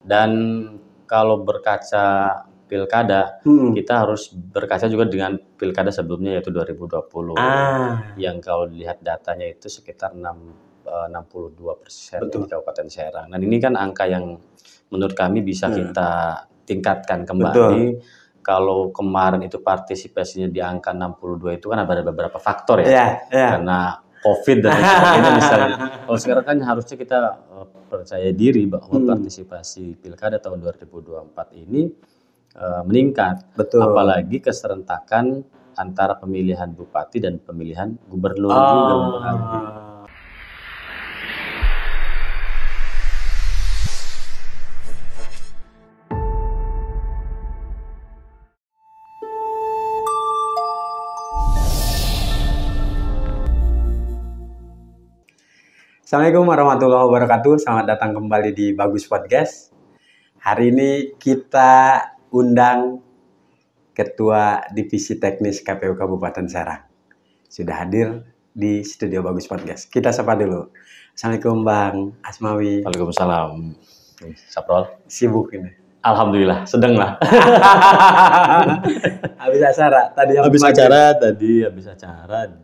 Dan kalau berkaca pilkada, kita harus berkaca juga dengan pilkada sebelumnya yaitu 2020. Yang kalau dilihat datanya itu sekitar 62% di Kabupaten Serang. Dan ini kan angka yang menurut kami bisa kita tingkatkan kembali. Kalau kemarin itu partisipasinya di angka 62 itu kan ada beberapa faktor ya. Karena COVID dan sebagainya misalnya. Kalau sekarang kan harusnya kita percaya diri bahwa partisipasi pilkada tahun 2024 ini meningkat. Apalagi keserentakan antara pemilihan bupati dan pemilihan gubernur juga mempengaruhi. Assalamualaikum warahmatullahi wabarakatuh. Selamat datang kembali di Bagus Podcast. Hari ini kita undang Ketua Divisi Teknis KPU Kabupaten Serang. Sudah hadir di studio Bagus Podcast. Kita sapa dulu. Assalamualaikum Bang Asmawi. Waalaikumsalam. Saprol. Sibuk ini. Alhamdulillah, sedang lah. Habis acara tadi. Habis acara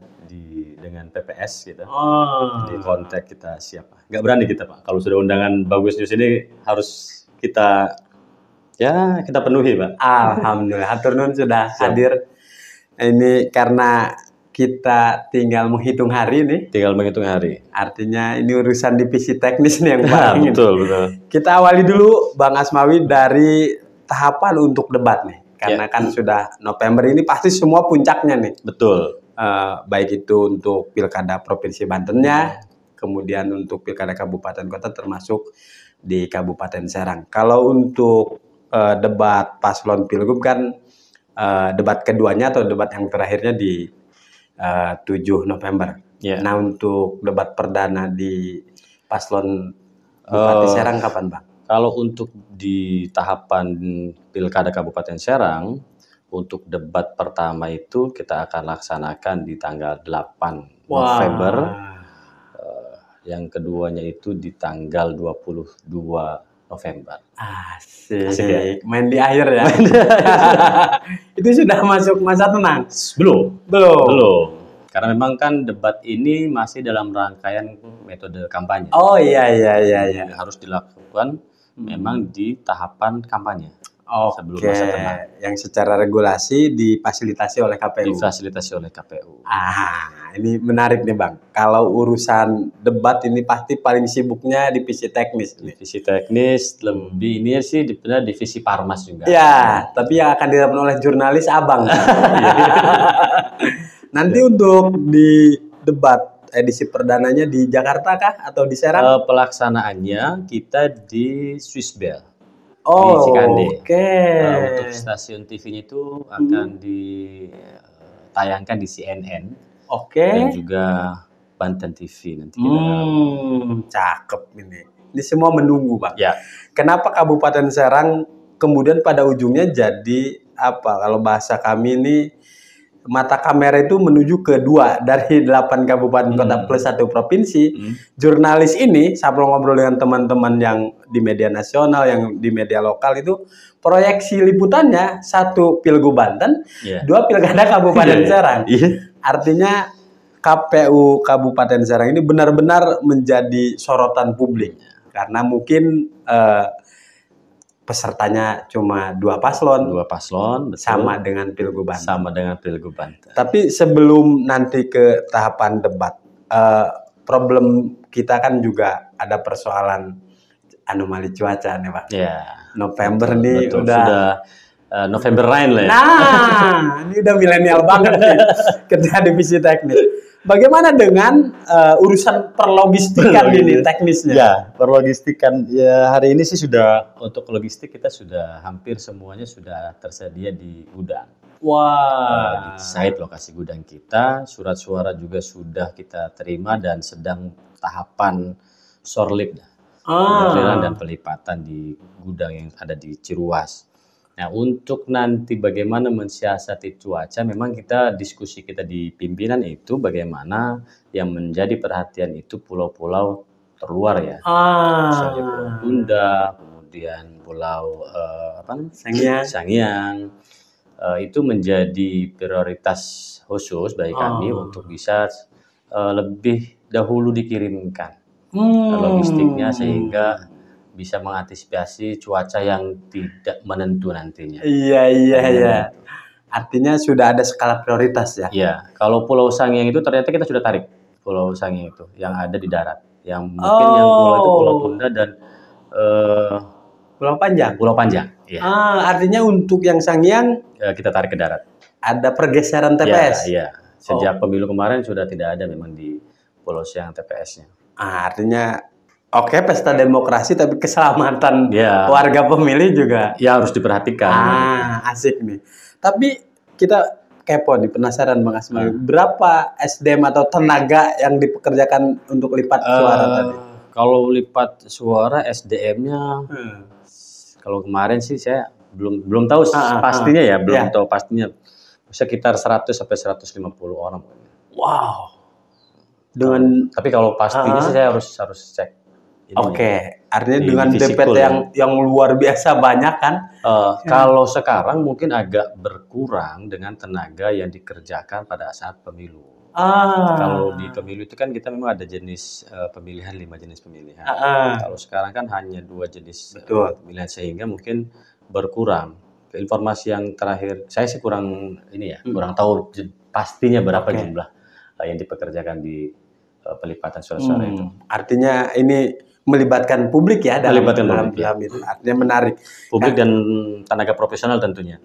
dengan PPS gitu. Di kontak kita siapa? Nggak berani kita Pak. Kalau sudah undangan Bagus News ini harus kita penuhi Pak. Alhamdulillah. Hatur nuhun sudah hadir. Ini karena kita tinggal menghitung hari nih. Artinya ini urusan divisi teknis nih yang paling. Betul. Kita awali dulu Bang Asmawi dari tahapan untuk debat nih. Karena kan sudah November ini pasti semua puncaknya nih. Betul. Baik itu untuk pilkada provinsi Bantennya, kemudian untuk pilkada kabupaten kota termasuk di Kabupaten Serang. Kalau untuk debat paslon pilgub kan debat keduanya atau debat yang terakhirnya di 7 November. Nah untuk debat perdana di paslon Bupati Serang kapan Bang? Kalau untuk di tahapan pilkada Kabupaten Serang, untuk debat pertama itu kita akan laksanakan di tanggal 8 November. Yang keduanya itu di tanggal 22 November. Asik ya? Main di akhir ya? Itu sudah masuk masa tenang? Belum. Karena memang kan debat ini masih dalam rangkaian metode kampanye. Oh iya. Harus dilakukan memang di tahapan kampanye. Sebelum masa tenang. Yang secara regulasi difasilitasi oleh KPU. Ini menarik nih Bang. Kalau urusan debat ini pasti paling sibuknya divisi teknis. Divisi teknis lebih ini sih sebenarnya divisi Parmas juga. Ya, tapi yang akan dilakukan oleh jurnalis Abang. Nanti untuk di debat edisi perdananya di Jakarta kah atau di Serang? Pelaksanaannya kita di Swiss Bell. Di Cikande. Untuk stasiun TV-nya itu akan ditayangkan di CNN. Dan juga Banten TV nanti kita. Cakep ini. Ini semua menunggu, Bang. Ya. Kenapa Kabupaten Serang kemudian pada ujungnya jadi apa? Kalau bahasa kami ini mata kamera itu menuju ke 2 dari 8 kabupaten kota plus 1 provinsi. Jurnalis ini, saya ngobrol dengan teman-teman yang di media nasional, yang di media lokal itu, proyeksi liputannya 1 Pilgub Banten, 2 Pilkada Kabupaten Serang. Artinya KPU Kabupaten Serang ini benar-benar menjadi sorotan publik. Karena mungkin pesertanya cuma 2 paslon. Betul. Sama dengan Pilgub Banten. Tapi sebelum nanti ke tahapan debat, problem kita kan juga ada persoalan anomali cuaca nih Pak. November nih sudah November Rain lah ya. Nah, ini udah milenial banget nih Ketua Divisi Teknis. Bagaimana dengan urusan perlogistikan ini teknisnya? Ya, perlogistikan ya hari ini sih sudah untuk logistik kita sudah hampir semuanya sudah tersedia di gudang. Di site lokasi gudang kita, surat suara juga sudah kita terima dan sedang tahapan sorlip dan pelipatan di gudang yang ada di Ciruas. Nah, untuk nanti bagaimana mensiasati cuaca, memang kita diskusi kita di pimpinan itu bagaimana yang menjadi perhatian itu pulau-pulau terluar ya. Misalnya Pulau Tunda, kemudian Pulau Sangiang. Itu menjadi prioritas khusus bagi kami untuk bisa lebih dahulu dikirimkan logistiknya sehingga bisa mengantisipasi cuaca yang tidak menentu nantinya. Iya. Artinya sudah ada skala prioritas ya? Iya. Kalau Pulau Sangiang itu ternyata kita sudah tarik Pulau Sangiang itu yang ada di darat. Yang mungkin yang pulau itu Pulau Tunda dan Pulau Panjang. Pulau Panjang. Iya. Artinya untuk yang Sangiang kita tarik ke darat. Ada pergeseran TPS. Iya. Sejak pemilu kemarin sudah tidak ada memang di Pulau Sangiang TPS-nya. Artinya oke, pesta demokrasi tapi keselamatan warga pemilih juga ya harus diperhatikan. Asik nih. Tapi kita kepo nih, penasaran Bang Asmawi. Berapa SDM atau tenaga yang dipekerjakan untuk lipat suara tadi? Kalau lipat suara SDM-nya kalau kemarin sih saya belum tahu pastinya ya, belum tahu pastinya. Sekitar 100 sampai 150 orang. Wow. Tapi kalau pastinya sih saya harus cek. Oke, artinya dengan DPT yang luar biasa banyak kan? Kalau sekarang mungkin agak berkurang dengan tenaga yang dikerjakan pada saat pemilu. Kalau di pemilu itu kan kita memang ada jenis pemilihan, 5 jenis pemilihan. Kalau sekarang kan hanya 2 jenis pemilihan sehingga mungkin berkurang. Informasi yang terakhir, saya sih kurang tahu pastinya berapa jumlah yang dipekerjakan di pelipatan suara-suara itu. Artinya ini melibatkan publik ya dalam artinya menarik. Publik dan tenaga profesional tentunya.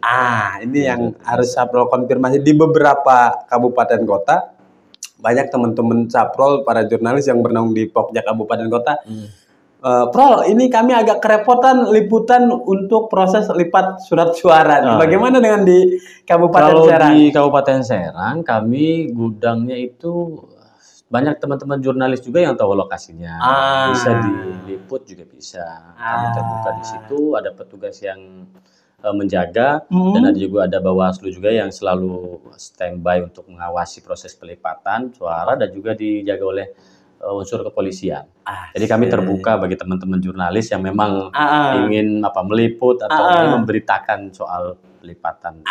Ini yang harus Saprol konfirmasi di beberapa kabupaten kota. Banyak teman-teman Saprol, para jurnalis yang bernaung di Pokja kabupaten kota. Prol, ini kami agak kerepotan liputan untuk proses lipat surat suara. Bagaimana dengan di Kabupaten Serang? Kalau di Kabupaten Serang, kami gudangnya itu banyak teman-teman jurnalis juga yang tahu lokasinya. Bisa diliput juga bisa. Kami terbuka di situ, ada petugas yang menjaga dan ada Bawaslu juga yang selalu standby untuk mengawasi proses pelipatan suara dan juga dijaga oleh unsur kepolisian. Jadi kami terbuka bagi teman-teman jurnalis yang memang ingin meliput atau ingin memberitakan soal pelipatan.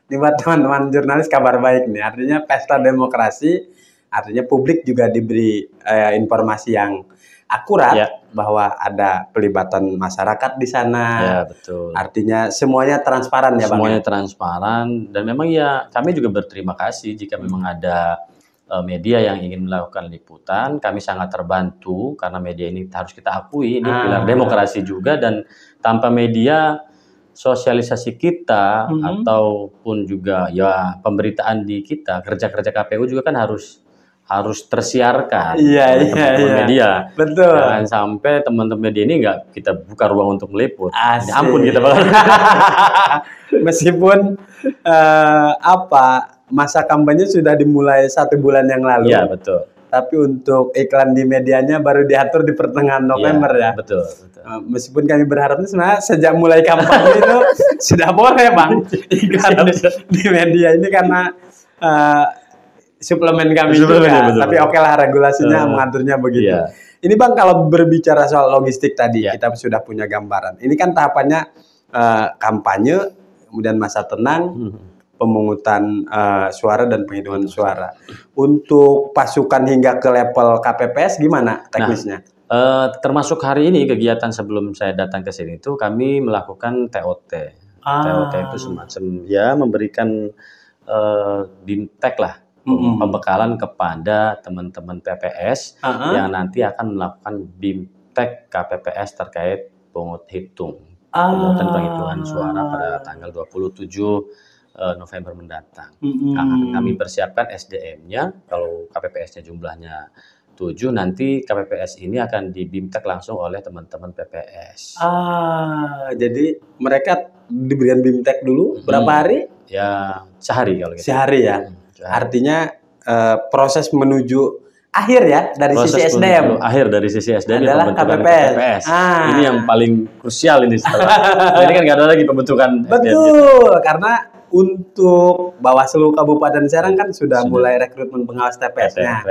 Ini buat teman-teman jurnalis kabar baik nih. Artinya pesta demokrasi, artinya publik juga diberi informasi yang akurat bahwa ada pelibatan masyarakat di sana. Ya, betul. Artinya semuanya transparan ya Bang. Semuanya transparan dan memang kami juga berterima kasih jika memang ada media yang ingin melakukan liputan. Kami sangat terbantu karena media ini harus kita akui ini pilar demokrasi juga, dan tanpa media sosialisasi kita ataupun juga pemberitaan di kita, kerja-kerja KPU juga kan harus tersiarkan oleh teman-teman media. Betul. Jangan sampai teman-teman media ini nggak kita buka ruang untuk meliput. Ampun kita Bang. Meskipun masa kampanye sudah dimulai 1 bulan yang lalu. Iya, betul. Tapi untuk iklan di medianya baru diatur di pertengahan November ya. Betul. Meskipun kami berharapnya sebenarnya sejak mulai kampanye itu sudah boleh Bang iklan di media ini karena suplemen kami juga. Tapi oke lah regulasinya mengaturnya begitu. Ini Bang, kalau berbicara soal logistik tadi kita sudah punya gambaran. Ini kan tahapannya kampanye, kemudian masa tenang, pemungutan suara dan penghitungan suara. Untuk pasukan hingga ke level KPPS gimana teknisnya? Termasuk hari ini kegiatan sebelum saya datang ke sini itu kami melakukan TOT. TOT itu semacam memberikan bimtek lah, pembekalan kepada teman-teman PPS yang nanti akan melakukan bimtek KPPS terkait penghitungan suara pada tanggal 27 November mendatang. Kami persiapkan SDM-nya, kalau KPPS-nya jumlahnya 7, nanti KPPS ini akan dibimtek langsung oleh teman-teman PPS. Jadi mereka diberikan bimtek dulu berapa hari? Ya, sehari kalau gitu. Sehari ya. Artinya proses menuju akhir ya dari sisi SDM. Akhir dari sisi SDM adalah KPPS. Ini yang paling krusial ini. Ini kan nggak ada lagi pembentukan. Betul, karena untuk Bawaslu Kabupaten Serang kan sudah mulai rekrutmen pengawas TPS-nya.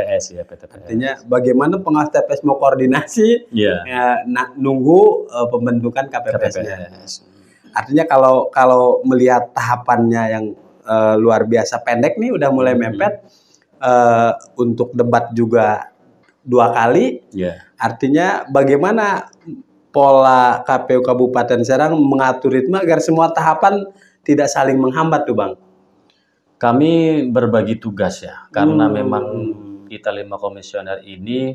Artinya bagaimana pengawas TPS mau koordinasi, nunggu pembentukan KPPS-nya. Artinya kalau melihat tahapannya yang luar biasa pendek nih, udah mulai mepet. Untuk debat juga 2 kali. Artinya bagaimana pola KPU Kabupaten Serang mengatur ritme agar semua tahapan tidak saling menghambat tuh Bang? Kami berbagi tugas ya, karena memang kita 5 komisioner ini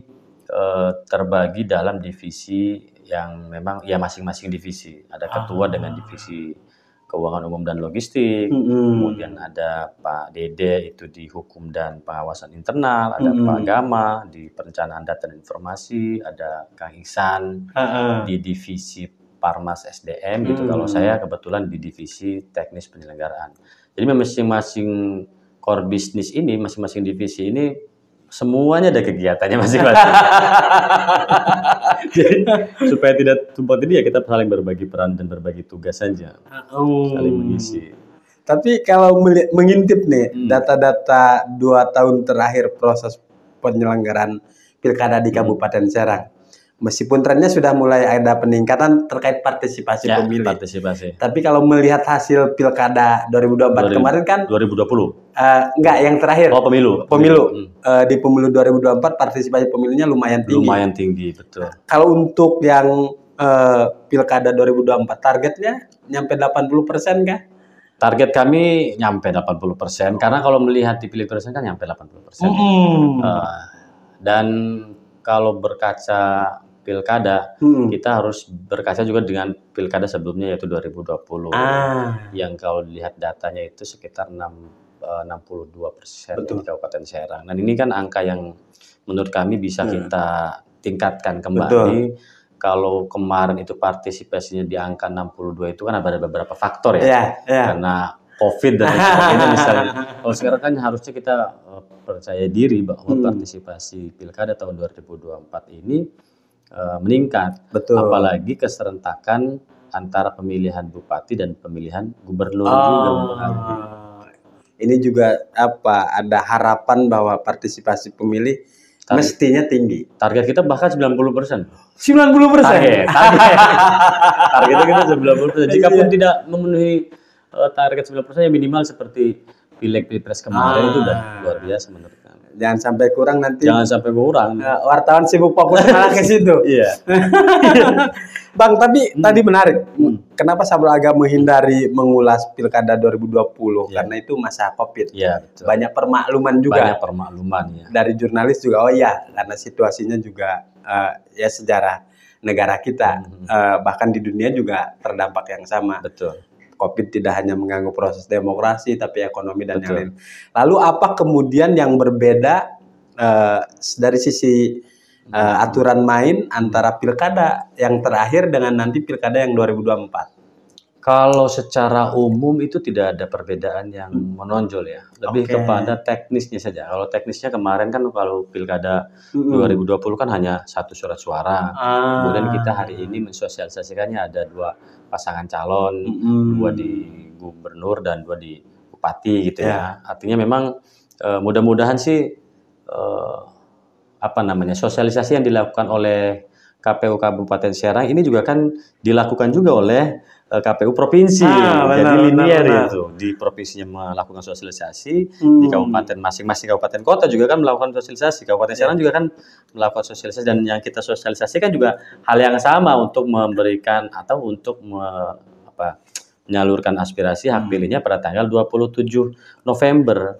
terbagi dalam divisi yang memang ya masing-masing divisi. Ada ketua dengan divisi keuangan umum dan logistik, kemudian ada Pak Dede itu di hukum dan pengawasan internal, ada Pak Gama di perencanaan data dan informasi, ada Kang Ihsan di divisi Parmas SDM gitu. Kalau saya kebetulan di divisi teknis penyelenggaraan. Jadi masing-masing core bisnis ini, masing-masing divisi ini semuanya ada kegiatannya masing-masing. Jadi supaya tidak tumpang tindih ya kita saling berbagi peran dan berbagi tugas saja, saling mengisi. Tapi kalau mengintip nih data-data 2 tahun terakhir proses penyelenggaraan pilkada di Kabupaten Serang, meskipun trennya sudah mulai ada peningkatan terkait partisipasi pemilih. Tapi kalau melihat hasil pilkada 2024 kemarin kan 2020. Enggak, yang terakhir. Oh, pemilu. Di pemilu 2024 partisipasi pemilihnya lumayan tinggi. Lumayan tinggi, betul. Kalau untuk yang pilkada 2024 targetnya nyampe 80% kah? Target kami nyampe 80%, karena kalau melihat di pilpres kan nyampe 80%. Dan kalau berkaca pilkada, kita harus berkaca juga dengan pilkada sebelumnya yaitu 2020. Yang kalau dilihat datanya itu sekitar 62% di Kabupaten Serang. Dan ini kan angka yang menurut kami bisa kita tingkatkan kembali. Kalau kemarin itu partisipasinya di angka 62 itu kan ada beberapa faktor ya. Karena COVID dan sebagainya misalnya. Kalau sekarang kan harusnya kita percaya diri bahwa partisipasi pilkada tahun 2024 ini meningkat. Apalagi keserentakan antara pemilihan bupati dan pemilihan gubernur juga. Ini juga ada harapan bahwa partisipasi pemilih mestinya tinggi. Target kita bahkan 90%. 90%? Targetnya kita 90%. Jika pun tidak memenuhi target 90%, ya minimal seperti pileg pilpres kemarin itu udah luar biasa menurut kami. Jangan sampai kurang nanti. Jangan sampai kurang. Wartawan sibuk fokus malah ke situ. Iya. Bang, tapi tadi menarik. Kenapa Sabrul agak menghindari mengulas pilkada 2020? Karena itu masa COVID. Iya, betul. Banyak permakluman juga. Banyak permakluman ya. Dari jurnalis juga, karena situasinya juga ya sejarah negara kita. Bahkan di dunia juga terdampak yang sama. Betul. COVID tidak hanya mengganggu proses demokrasi, tapi ekonomi dan yang lain. Lalu apa kemudian yang berbeda dari sisi aturan main antara pilkada yang terakhir dengan nanti pilkada yang 2024? Kalau secara umum itu tidak ada perbedaan yang menonjol ya. Lebih kepada teknisnya saja. Kalau teknisnya kemarin kan kalau pilkada 2020 kan hanya 1 surat suara. Kemudian kita hari ini mensosialisasikannya ada 2 pasangan calon, 2 di gubernur dan 2 di bupati gitu ya. Artinya memang mudah-mudahan sih sosialisasi yang dilakukan oleh KPU Kabupaten Serang ini juga kan dilakukan juga oleh KPU provinsi. Jadi linear itu. Di provinsinya melakukan sosialisasi, di kabupaten masing-masing kabupaten kota juga kan melakukan sosialisasi. Kabupaten Serang juga kan melakukan sosialisasi, dan yang kita sosialisasikan juga hal yang sama untuk memberikan atau untuk menyalurkan aspirasi hak pilihnya pada tanggal 27 November.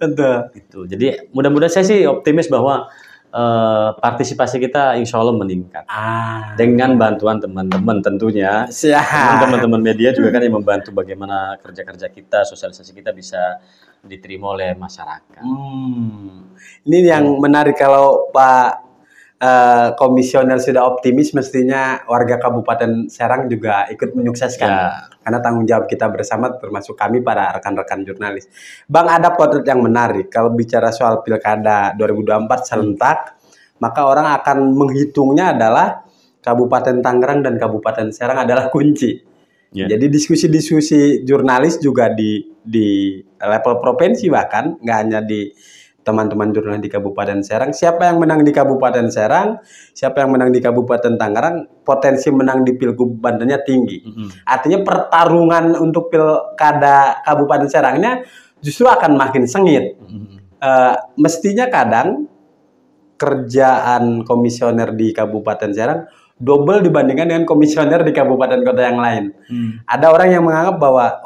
Gitu. Jadi mudah-mudahan saya sih optimis bahwa partisipasi kita insya Allah meningkat dengan bantuan teman-teman tentunya. Teman-teman media juga kan yang membantu bagaimana kerja-kerja kita, sosialisasi kita bisa diterima oleh masyarakat. Ini yang menarik, kalau Pak komisioner sudah optimis, mestinya warga Kabupaten Serang juga ikut menyukseskan. Karena tanggung jawab kita bersama, termasuk kami para rekan-rekan jurnalis. Bang, ada potret yang menarik. Kalau bicara soal pilkada 2024 serentak, maka orang akan menghitungnya adalah Kabupaten Tangerang dan Kabupaten Serang adalah kunci. Jadi diskusi-diskusi jurnalis juga di level provinsi, bahkan nggak hanya di teman-teman jurnalis di Kabupaten Serang. Siapa yang menang di Kabupaten Serang, siapa yang menang di Kabupaten Tangerang, potensi menang di Pilgub Bantennya tinggi. Artinya pertarungan untuk pilkada Kabupaten Serangnya justru akan makin sengit. Mestinya kadang kerjaan komisioner di Kabupaten Serang double dibandingkan dengan komisioner di kabupaten kota yang lain. Ada orang yang menganggap bahwa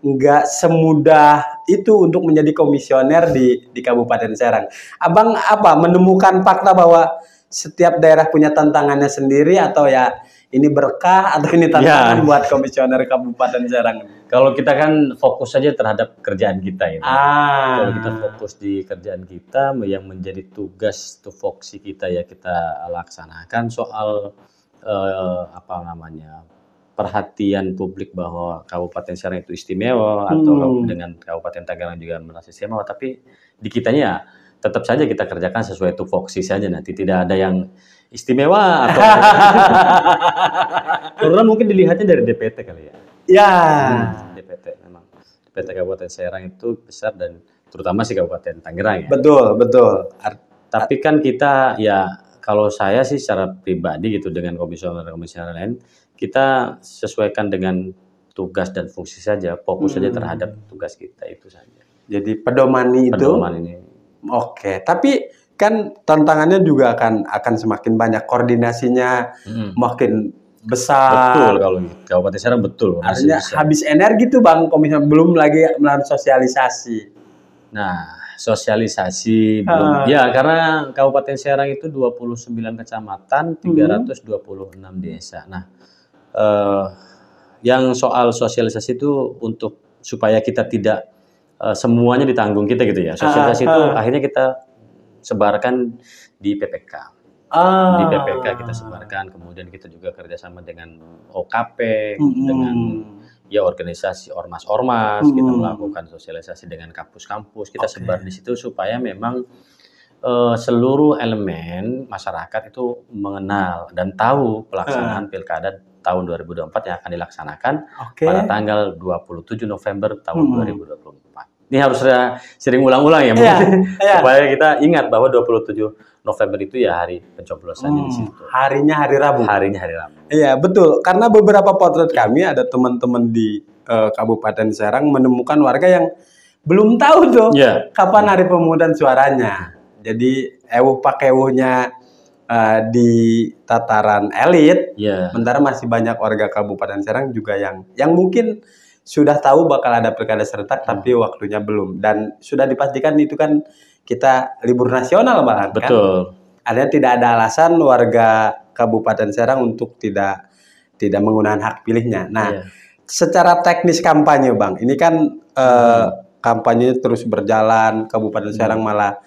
nggak semudah itu untuk menjadi komisioner di Kabupaten Serang. Abang menemukan fakta bahwa setiap daerah punya tantangannya sendiri, atau ya ini berkah atau ini tantangan buat komisioner Kabupaten Serang? Kalau kita kan fokus saja terhadap kerjaan kita ini. Kalau kita fokus di kerjaan kita, yang menjadi tugas tupoksi kita ya kita laksanakan. Soal perhatian publik bahwa Kabupaten Serang itu istimewa, atau dengan Kabupaten Tangerang juga merasa istimewa, tapi di kitanya tetap saja kita kerjakan sesuai tupoksi saja, nanti tidak ada yang istimewa atau karena mungkin dilihatnya dari DPT kali ya. DPT memang. DPT Kabupaten Serang itu besar, dan terutama sih Kabupaten Tangerang ya. Betul. Tapi kan kita ya, kalau saya sih secara pribadi gitu dengan komisioner lain, kita sesuaikan dengan tugas dan fungsi saja, fokus saja terhadap tugas kita itu saja. Jadi pedoman ini. Oke, tapi kan tantangannya juga akan semakin banyak, koordinasinya makin besar. Betul, kalau Kabupaten Serang betul. Artinya habis energi tuh Bang komisioner, belum lagi melakukan sosialisasi. Nah, sosialisasi belum. Ya, karena Kabupaten Serang itu 29 kecamatan, 326 desa. Nah, yang soal sosialisasi itu untuk supaya kita tidak semuanya ditanggung kita gitu ya. Sosialisasi itu akhirnya kita sebarkan di PPK. Di PPK kita sebarkan, kemudian kita juga kerjasama dengan OKP, dengan ya organisasi ormas-ormas, kita melakukan sosialisasi dengan kampus-kampus, kita sebar di situ supaya memang seluruh elemen masyarakat itu mengenal dan tahu pelaksanaan pilkada tahun 2024 yang akan dilaksanakan pada tanggal 27 November tahun 2024. Ini harus sering ulang-ulang ya, supaya kita ingat bahwa 27 November itu ya hari pencoblosannya di situ. Harinya hari Rabu. Iya, betul. Karena beberapa potret kami ada teman-teman di Kabupaten Serang menemukan warga yang belum tahu tuh kapan hari pemungutan suaranya. Jadi pakewuhnya di tataran elit, sementara masih banyak warga Kabupaten Serang juga yang mungkin sudah tahu bakal ada pilkada serentak, tapi waktunya belum. Dan sudah dipastikan itu kan kita libur nasional, Bang. Betul. Kan? Artinya tidak ada alasan warga Kabupaten Serang untuk tidak menggunakan hak pilihnya. Nah, secara teknis kampanye, Bang, ini kan kampanye terus berjalan, Kabupaten Serang malah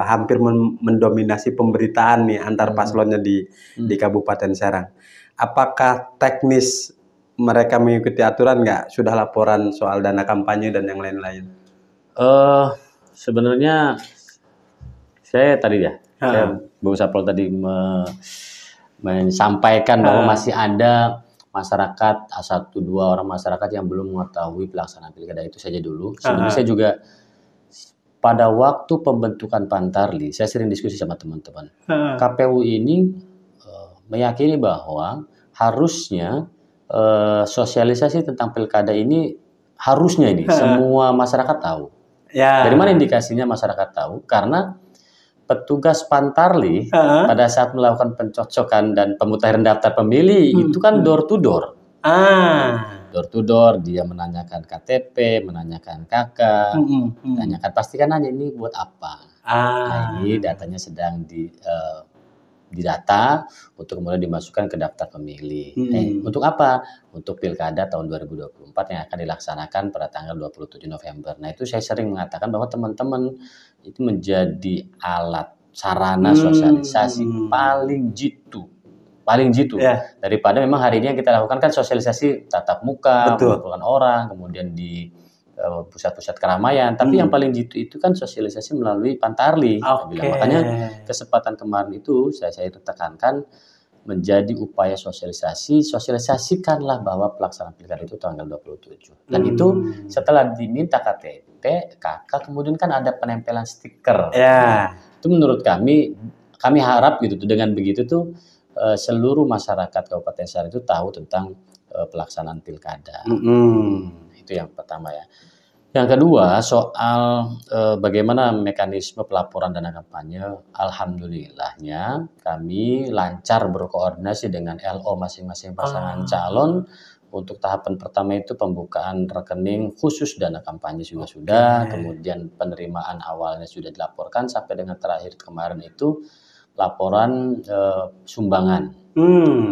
hampir mendominasi pemberitaan nih antar paslonnya di Kabupaten Serang. Apakah teknis mereka mengikuti aturan nggak? Sudah laporan soal dana kampanye dan yang lain-lain? Sebenarnya saya tadi saya Bu Sapol tadi menyampaikan bahwa masih ada masyarakat, 1-2 orang masyarakat yang belum mengetahui pelaksanaan pilkada itu saja dulu. Sebenarnya saya juga pada waktu pembentukan Pantarli, saya sering diskusi sama teman-teman. KPU ini meyakini bahwa harusnya sosialisasi tentang pilkada ini harusnya semua masyarakat tahu. Dari mana indikasinya masyarakat tahu? Karena petugas Pantarli pada saat melakukan pencocokan dan pemutahiran daftar pemilih itu kan door to door. Door to door, dia menanyakan KTP, menanyakan KK, menanyakan pastikan aja ini buat apa. Nah, ini datanya sedang didata untuk kemudian dimasukkan ke daftar pemilih. Untuk apa? Untuk pilkada tahun 2024 yang akan dilaksanakan pada tanggal 27 November. Nah, itu saya sering mengatakan bahwa teman-teman itu menjadi alat sarana sosialisasi paling jitu daripada memang hari ini yang kita lakukan kan sosialisasi tatap muka, mengumpulkan orang, kemudian di pusat-pusat keramaian, tapi yang paling jitu itu kan sosialisasi melalui Pantarli. Makanya kesempatan kemarin itu saya itu tekankan menjadi upaya sosialisasikanlah bahwa pelaksanaan pilkada itu tanggal 27. Dan itu setelah diminta KTP, kakak kemudian kan ada penempelan stiker. Ya. Itu menurut kami harap gitu dengan begitu tuh seluruh masyarakat Kabupaten Serang itu tahu tentang pelaksanaan pilkada. Itu yang pertama ya. Yang kedua soal bagaimana mekanisme pelaporan dana kampanye, alhamdulillahnya kami lancar berkoordinasi dengan LO masing-masing pasangan calon. Untuk tahapan pertama itu pembukaan rekening khusus dana kampanye juga sudah, kemudian penerimaan awalnya sudah dilaporkan sampai dengan terakhir kemarin itu laporan sumbangan,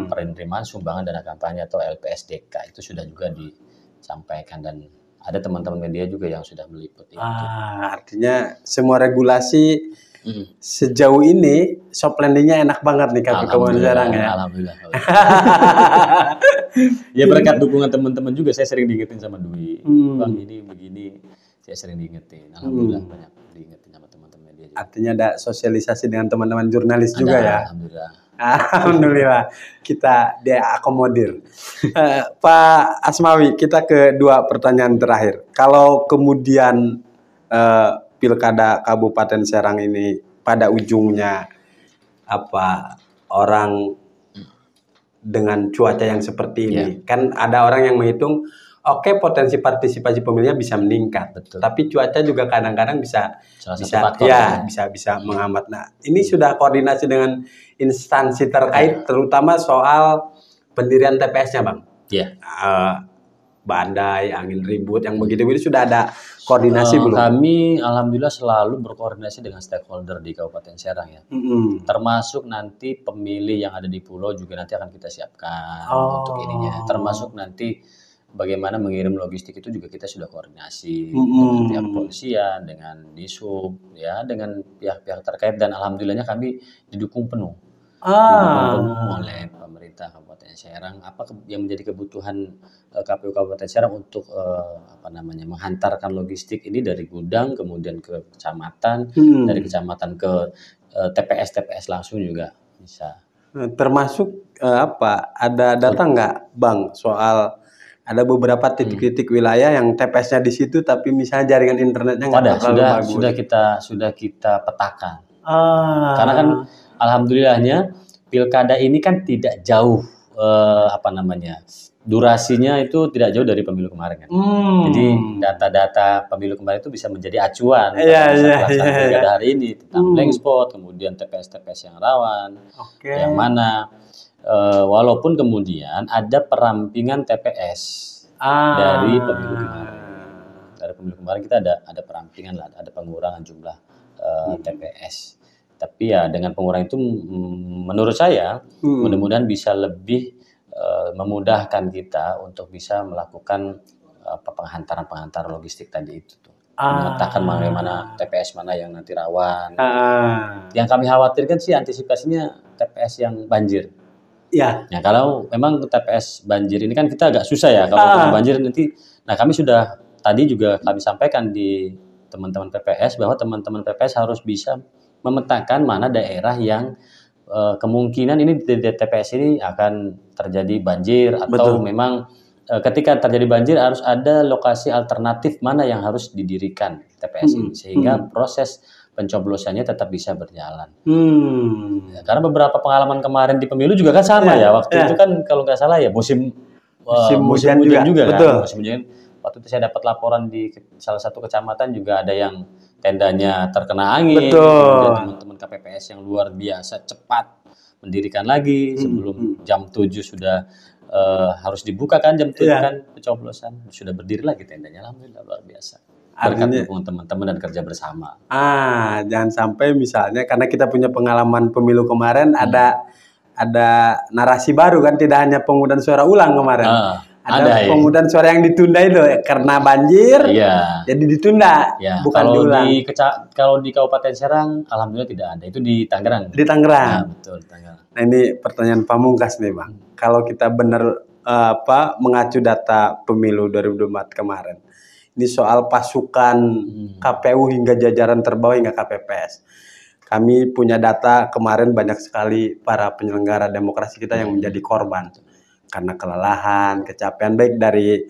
penerimaan sumbangan dana kampanye atau LPSDK itu sudah juga disampaikan dan ada teman-teman media juga yang sudah meliput itu. Artinya semua regulasi sejauh ini soft landingnya enak banget nih KPU Serang ya. Alhamdulillah. Ya berkat dukungan teman-teman juga saya sering diingetin sama Dwi. Bang ini begini, saya sering diingetin. Alhamdulillah banyak diingetin sama teman-teman media juga. Artinya ada sosialisasi dengan teman-teman jurnalis juga ya. Alhamdulillah. Alhamdulillah kita diakomodir. Pak Asmawi, kita ke dua pertanyaan terakhir. Kalau kemudian pilkada Kabupaten Serang ini pada ujungnya orang dengan cuaca yang seperti ini, kan ada orang yang menghitung, potensi partisipasi pemilihnya bisa meningkat. Betul. Tapi cuaca juga kadang-kadang bisa menghambat. Nah, ini sudah koordinasi dengan instansi terkait, terutama soal pendirian TPS-nya, Bang. Iya. Badai, angin ribut, yang begitu-begitu sudah ada koordinasi belum? Kami alhamdulillah selalu berkoordinasi dengan stakeholder di Kabupaten Serang ya. Termasuk nanti pemilih yang ada di pulau juga nanti akan kita siapkan untuk ininya. Termasuk nanti bagaimana mengirim logistik itu juga kita sudah koordinasi dengan pihak polisian, dengan Dishub, ya, dengan pihak-pihak terkait dan alhamdulillahnya kami didukung penuh. Didukung penuh oleh pemerintah Kabupaten Serang. Apa yang menjadi kebutuhan KPU Kabupaten Serang untuk menghantarkan logistik ini dari gudang kemudian ke kecamatan, dari kecamatan ke TPS langsung juga bisa. Termasuk ada data nggak, Bang, soal ada beberapa titik-titik wilayah yang TPS-nya di situ tapi misalnya jaringan internetnya nggak terlalu bagus. Sudah kita petakan. Karena kan alhamdulillahnya pilkada ini kan tidak jauh durasinya itu tidak jauh dari pemilu kemarin kan. Jadi data-data pemilu kemarin itu bisa menjadi acuan pilkada hari ini tentang blank spot, kemudian TPS yang rawan, yang mana walaupun kemudian ada perampingan TPS dari pemilu kemarin. Dari pemilu kemarin kita ada perampingan lah, ada pengurangan jumlah TPS. Tapi ya dengan pengurangan itu menurut saya mudah-mudahan bisa lebih memudahkan kita untuk bisa melakukan penghantaran logistik tadi itu tuh. Memetakan bagaimana TPS mana yang nanti rawan. Yang kami khawatirkan sih antisipasinya TPS yang banjir. Ya, kalau memang TPS banjir ini kan kita agak susah ya kalau banjir nanti. Nah, kami sudah tadi juga kami sampaikan di teman-teman PPS bahwa teman-teman PPS harus bisa memetakan mana daerah yang kemungkinan ini di TPS ini akan terjadi banjir atau memang ketika terjadi banjir harus ada lokasi alternatif mana yang harus didirikan TPS ini sehingga proses pencoblosannya tetap bisa berjalan. Ya, karena beberapa pengalaman kemarin di pemilu juga kan sama waktu itu kan kalau nggak salah ya musim hujan juga kan. Musim hujan. Waktu itu saya dapat laporan di salah satu kecamatan juga ada yang tendanya terkena angin. Kemudian teman-teman KPPS yang luar biasa cepat mendirikan lagi sebelum jam 7 sudah harus dibuka kan jam 7 kan pencoblosan. Sudah berdiri lagi tendanya, alhamdulillah luar biasa. Berkat dukungan teman-teman dan kerja bersama. Jangan sampai misalnya karena kita punya pengalaman pemilu kemarin ada narasi baru kan, tidak hanya pemungutan suara ulang kemarin. Ada pemungutan suara yang ditunda itu karena banjir, jadi ditunda, bukan diulang. Kalau di Kabupaten Serang, alhamdulillah tidak ada. Itu di Tangerang. Di Tangerang. Nah, betul, Tangerang. Nah, ini pertanyaan pamungkas nih, Bang. Kalau kita benar mengacu data pemilu 2024 kemarin, ini soal pasukan KPU hingga jajaran terbawah hingga KPPS. Kami punya data kemarin banyak sekali para penyelenggara demokrasi kita yang menjadi korban karena kelelahan, kecapean baik dari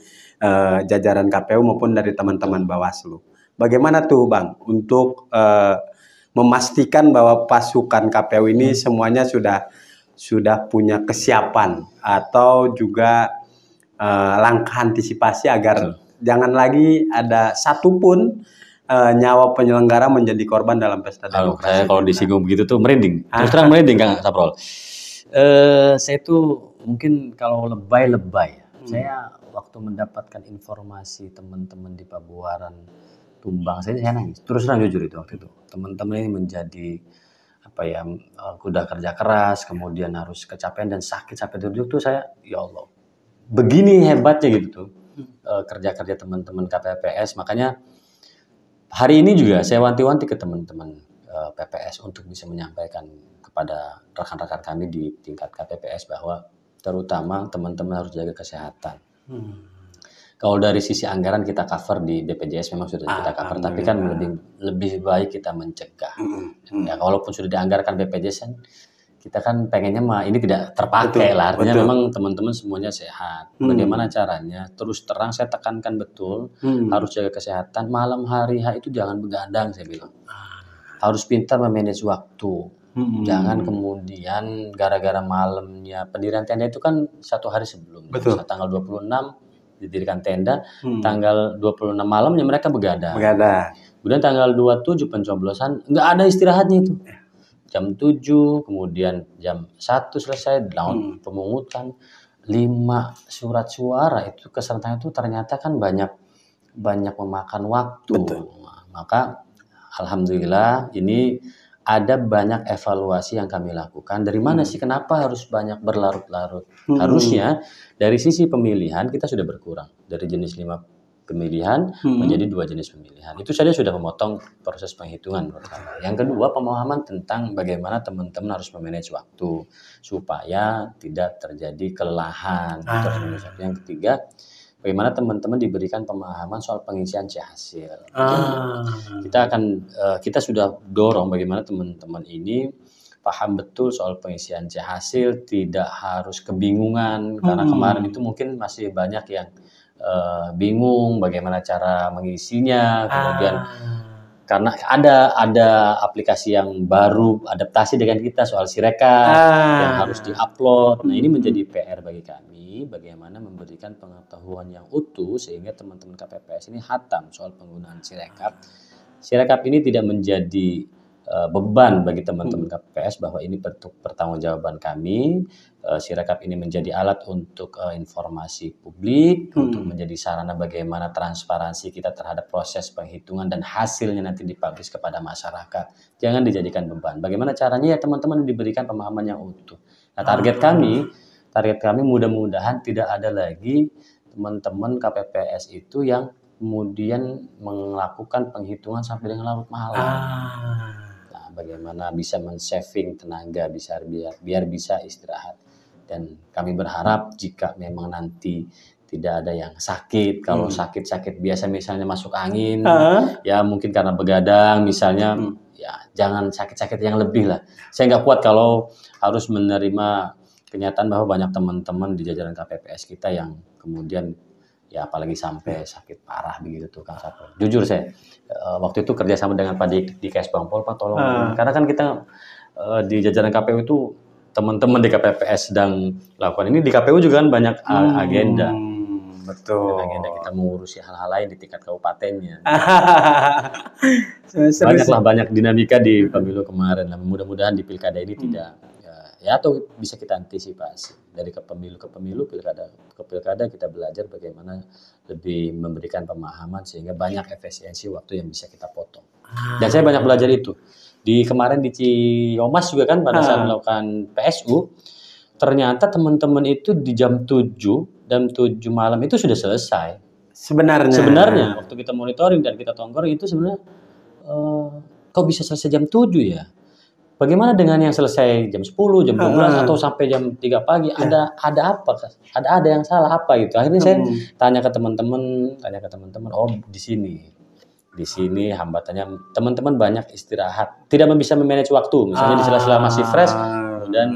jajaran KPU maupun dari teman-teman Bawaslu. Bagaimana tuh Bang untuk memastikan bahwa pasukan KPU ini semuanya sudah punya kesiapan atau juga langkah antisipasi agar jangan lagi ada satupun nyawa penyelenggara menjadi korban dalam pesta demokrasi. Kalau disinggung begitu tuh merinding. Terus terang merinding Kang Saprol. Saya tuh mungkin kalau lebay-lebay. Saya waktu mendapatkan informasi teman-teman di Pabuaran tumbang, saya nangis. Terus terang jujur itu waktu itu. Teman-teman ini menjadi kuda kerja keras, kemudian harus kecapean dan sakit sampai duduk tuh saya, ya Allah. Begini hebatnya gitu tuh kerja-kerja teman-teman KPPS. Makanya hari ini juga saya wanti-wanti ke teman-teman PPS untuk bisa menyampaikan kepada rekan-rekan kami di tingkat KPPS bahwa terutama teman-teman harus jaga kesehatan. Kalau dari sisi anggaran kita cover di BPJS memang sudah kita cover, tapi kan lebih baik kita mencegah. Ya, walaupun sudah dianggarkan BPJS kan, kita kan pengennya ini tidak terpakai lah. Artinya memang teman-teman semuanya sehat. Bagaimana caranya? Terus terang saya tekankan betul, harus jaga kesehatan. Malam hari itu jangan begadang saya bilang. Harus pintar memanage waktu. Jangan kemudian gara-gara malamnya pendirian tenda itu kan 1 hari sebelum. Tanggal 26 didirikan tenda, tanggal 26 malamnya mereka begadang. Kemudian tanggal 27 pencoblosan, nggak ada istirahatnya itu. Jam 7, kemudian jam 1 selesai, daun pemungutan, 5 surat suara itu kesertaan itu ternyata kan banyak memakan waktu. Maka alhamdulillah ini ada banyak evaluasi yang kami lakukan. Dari mana sih kenapa harus banyak berlarut-larut? Harusnya dari sisi pemilihan kita sudah berkurang dari jenis 5 pemilihan menjadi 2 jenis pemilihan. Itu saja sudah memotong proses penghitungan pertama. Yang kedua, pemahaman tentang bagaimana teman-teman harus memanage waktu supaya tidak terjadi kelelahan. Yang ketiga, bagaimana teman-teman diberikan pemahaman soal pengisian C hasil. Kita sudah dorong bagaimana teman-teman ini paham betul soal pengisian C hasil, tidak harus kebingungan karena kemarin itu mungkin masih banyak yang bingung bagaimana cara mengisinya, kemudian karena ada aplikasi yang baru adaptasi dengan kita soal Sirekap yang harus diupload. Nah, ini menjadi PR bagi kami bagaimana memberikan pengetahuan yang utuh sehingga teman-teman KPPS ini hatam soal penggunaan Sirekap. Sirekap ini tidak menjadi beban bagi teman-teman KPPS bahwa ini pertanggungjawaban kami. Sirekap ini menjadi alat untuk informasi publik, untuk menjadi sarana bagaimana transparansi kita terhadap proses penghitungan dan hasilnya nanti dipublish kepada masyarakat. Jangan dijadikan beban. Bagaimana caranya ya teman-teman diberikan pemahaman yang utuh. Nah, target kami mudah-mudahan tidak ada lagi teman-teman KPPS itu yang kemudian melakukan penghitungan sampai dengan larut malam. Nah, bagaimana bisa men-saving tenaga biar bisa istirahat. Dan kami berharap jika memang nanti tidak ada yang sakit, kalau sakit-sakit biasa misalnya masuk angin, ya mungkin karena begadang misalnya, ya jangan sakit-sakit yang lebih lah. Saya nggak kuat kalau harus menerima kenyataan bahwa banyak teman-teman di jajaran KPPS kita yang kemudian ya apalagi sampai sakit parah begitu tuh Kang Saprol. Jujur saya waktu itu kerjasama dengan Pak Dikes Bangpol, Pak tolong, karena kan kita di jajaran KPU itu teman-teman di KPPS sedang lakukan ini, di KPU juga kan banyak agenda. Betul. Agenda kita mengurusi hal-hal lain di tingkat kabupatennya. Banyak dinamika di pemilu kemarin. Mudah-mudahan di pilkada ini tidak atau bisa kita antisipasi dari ke pemilu, pilkada ke pilkada kita belajar bagaimana lebih memberikan pemahaman sehingga banyak efisiensi waktu yang bisa kita potong. Dan saya banyak belajar itu. Kemarin di Ciyomas juga kan pada saat melakukan PSU, ternyata teman-teman itu di jam 7 malam itu sudah selesai. Sebenarnya waktu kita monitoring dan kita tongkrong itu sebenarnya kok bisa selesai jam 7 ya? Bagaimana dengan yang selesai jam 10, jam 12 atau sampai jam 3 pagi? Ada apa? Ada yang salah apa gitu. Akhirnya saya tanya ke teman-teman, oh di sini. di sini hambatannya teman-teman banyak istirahat, tidak bisa memanage waktu, misalnya di sela-sela masih fresh, kemudian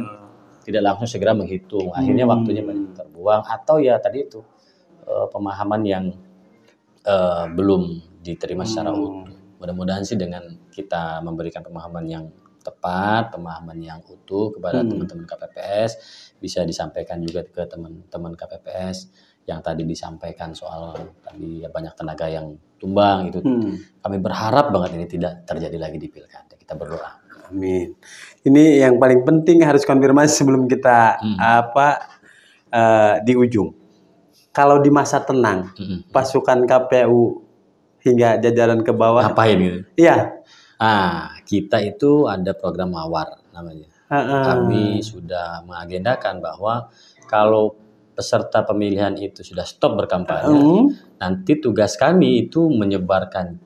tidak langsung segera menghitung, akhirnya waktunya banyak terbuang, atau ya tadi itu pemahaman yang belum diterima secara utuh. Mudah-mudahan sih dengan kita memberikan pemahaman yang tepat, pemahaman yang utuh kepada teman-teman KPPS, bisa disampaikan juga ke teman-teman KPPS yang tadi disampaikan soal tadi ya banyak tenaga yang tumbang itu. Kami berharap banget ini tidak terjadi lagi di pilkada. Kita berdoa. Amin. Ini yang paling penting harus konfirmasi sebelum kita di ujung. Kalau di masa tenang, pasukan KPU hingga jajaran ke bawah ngapain gitu? Iya. Kita itu ada program mawar namanya. Kami sudah mengagendakan bahwa kalau peserta pemilihan itu sudah stop berkampanye, nanti tugas kami itu menyebarkan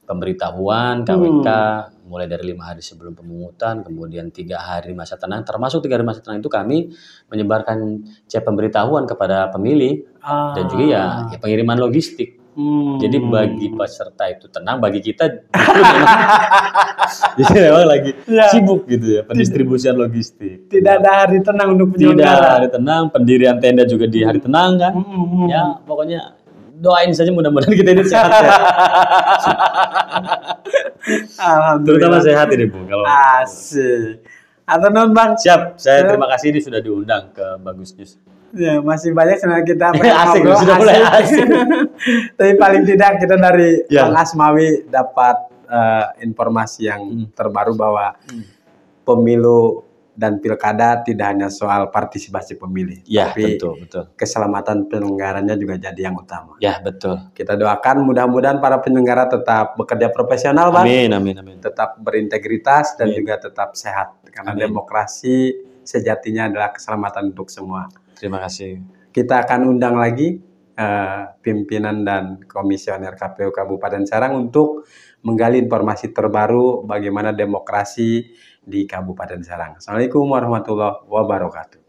pemberitahuan KWK mulai dari 5 hari sebelum pemungutan, kemudian 3 hari masa tenang, termasuk 3 hari masa tenang itu kami menyebarkan pemberitahuan kepada pemilih dan juga ya pengiriman logistik. Jadi bagi peserta itu tenang, bagi kita memang lagi sibuk gitu ya, pendistribusian logistik. Tidak ada hari tenang untuk penyelenggara. Tidak ada hari tenang, pendirian tenda juga di hari tenang kan. Ya pokoknya doain saja mudah-mudahan kita ini sehat ya. Alhamdulillah. Terutama sehat ini Bu. Kalau asik. Atau non Bang? Siap, saya terima kasih ini sudah diundang ke Bagus News. Ya, masih banyak sebenarnya kita asik, sudah mulai asik. Tapi paling tidak kita dari Bang Asmawi dapat informasi yang terbaru bahwa pemilu dan pilkada tidak hanya soal partisipasi pemilih, tapi betul. keselamatan penyelenggaranya juga jadi yang utama. Ya, betul. Kita doakan mudah-mudahan para penyelenggara tetap bekerja profesional, Bang. Amin. Tetap berintegritas dan juga tetap sehat. Karena demokrasi sejatinya adalah keselamatan untuk semua. Terima kasih. Kita akan undang lagi pimpinan dan komisioner KPU Kabupaten Serang untuk menggali informasi terbaru bagaimana demokrasi di Kabupaten Serang. Assalamualaikum warahmatullahi wabarakatuh.